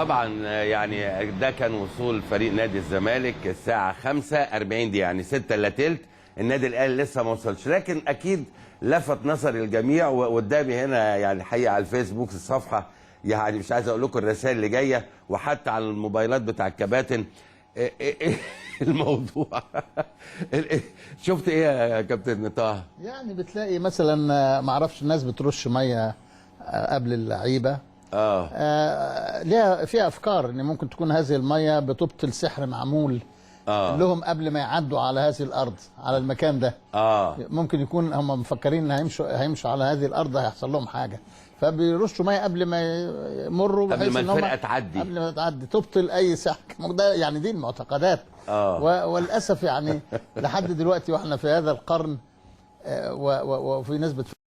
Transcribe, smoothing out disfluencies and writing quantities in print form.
طبعا يعني ده كان وصول فريق نادي الزمالك الساعه 5:40 دي يعني 6 الا تلت. النادي الاهلي لسه ما وصلش، لكن اكيد لفت نظر الجميع. وقدامي هنا يعني الحقيقه على الفيسبوك الصفحه، يعني مش عايز اقول لكم الرسائل اللي جايه، وحتى على الموبايلات بتاع الكباتن. إيه الموضوع؟ شفت ايه يا كابتن طه؟ يعني بتلاقي مثلا ما اعرفش الناس بترش ميه قبل اللعيبه. ليها فيها افكار ان ممكن تكون هذه الميه بتبطل سحر معمول لهم قبل ما يعدوا على هذه الارض، على المكان ده. ممكن يكون هم مفكرين ان هيمشوا على هذه الارض هيحصل لهم حاجه، فبيرشوا ميه قبل ما يمروا، قبل ما الفرقه تعدي، قبل ما تعدي تبطل اي سحر. ده يعني دي المعتقدات. وللاسف يعني لحد دلوقتي واحنا في هذا القرن وفي ناس